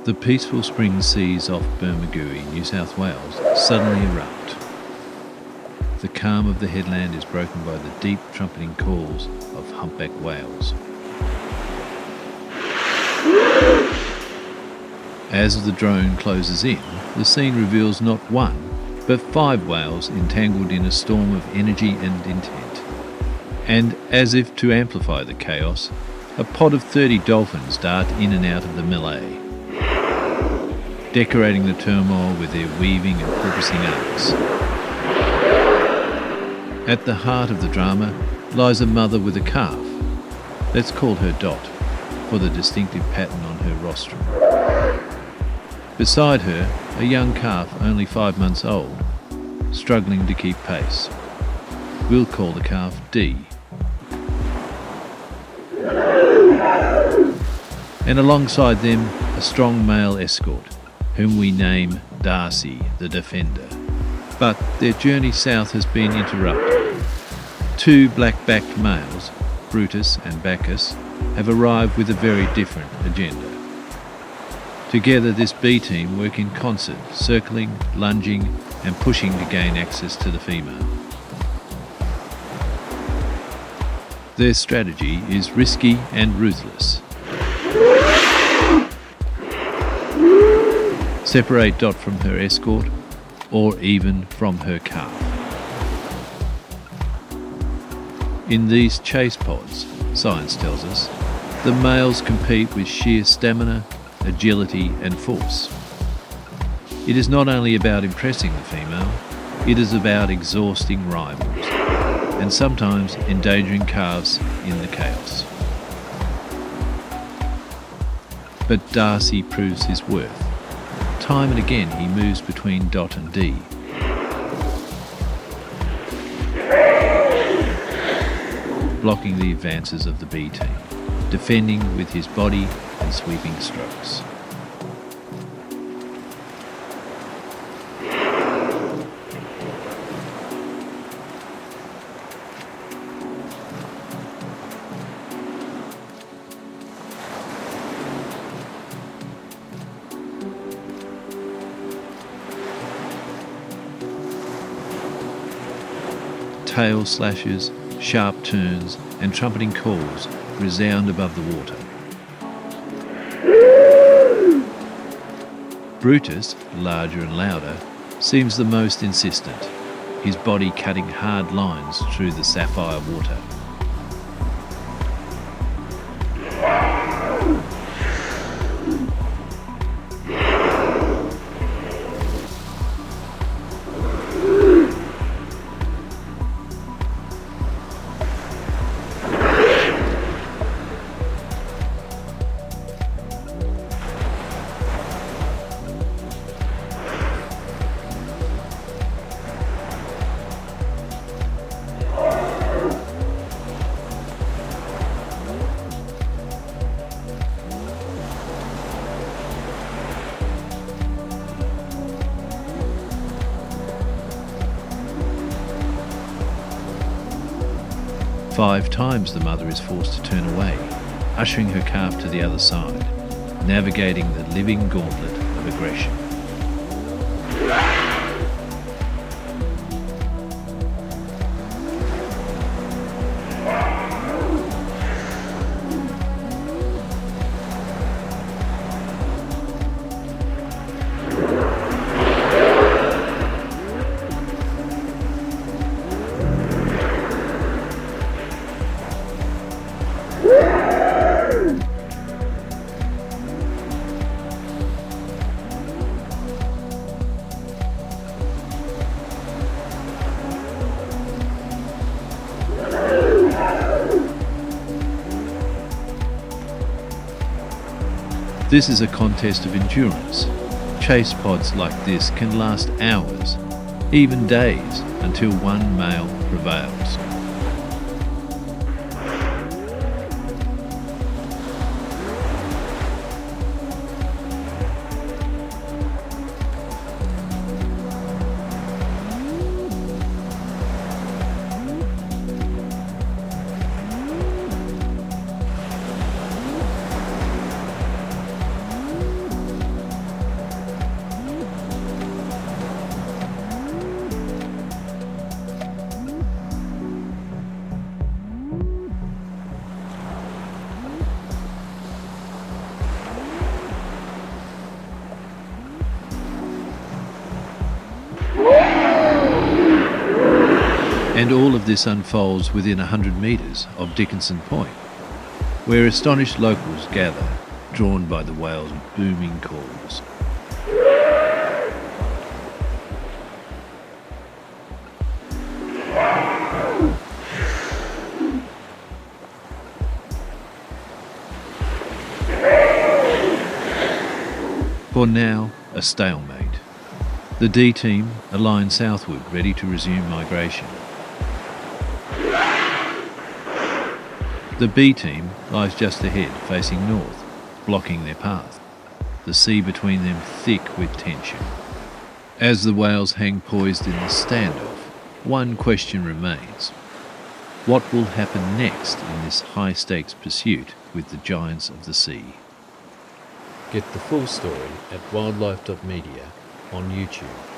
The peaceful spring seas off Bermagui, New South Wales, suddenly erupt. The calm of the headland is broken by the deep trumpeting calls of humpback whales. As the drone closes in, the scene reveals not one, but 5 whales entangled in a storm of energy and intent. And as if to amplify the chaos, a pod of 30 dolphins dart in and out of the melee, decorating the turmoil with their weaving and porpoising arcs. At the heart of the drama lies a mother with a calf. Let's call her Dot, for the distinctive pattern on her rostrum. Beside her, a young calf only 5 months old, struggling to keep pace. We'll call the calf D. And alongside them, a strong male escort, whom we name Darcy, the Defender. But their journey south has been interrupted. 2 black-backed males, Brutus and Bacchus, have arrived with a very different agenda. Together, this B team work in concert, circling, lunging, and pushing to gain access to the female. Their strategy is risky and ruthless. Separate Dot from her escort, or even from her calf. In these chase pods, science tells us, the males compete with sheer stamina, agility and force. It is not only about impressing the female, it is about exhausting rivals, and sometimes endangering calves in the chaos. But Darcy proves his worth. Time and again he moves between Dot and D. Blocking the advances of the B team, defending with his body and sweeping strokes. Tail slashes, sharp turns and trumpeting calls resound above the water. Brutus, larger and louder, seems the most insistent, his body cutting hard lines through the sapphire water. Five times the mother is forced to turn away, ushering her calf to the other side, navigating the living gauntlet of aggression. This is a contest of endurance. Chase pods like this can last hours, even days, until one male prevails. And all of this unfolds within 100 metres of Dickinson Point, where astonished locals gather, drawn by the whale's booming calls. For now, a stalemate. The D team are lying southward, ready to resume migration. The B team lies just ahead, facing north, blocking their path, the sea between them thick with tension. As the whales hang poised in the standoff, one question remains. What will happen next in this high-stakes pursuit with the giants of the sea? Get the full story at wildlife.media on YouTube.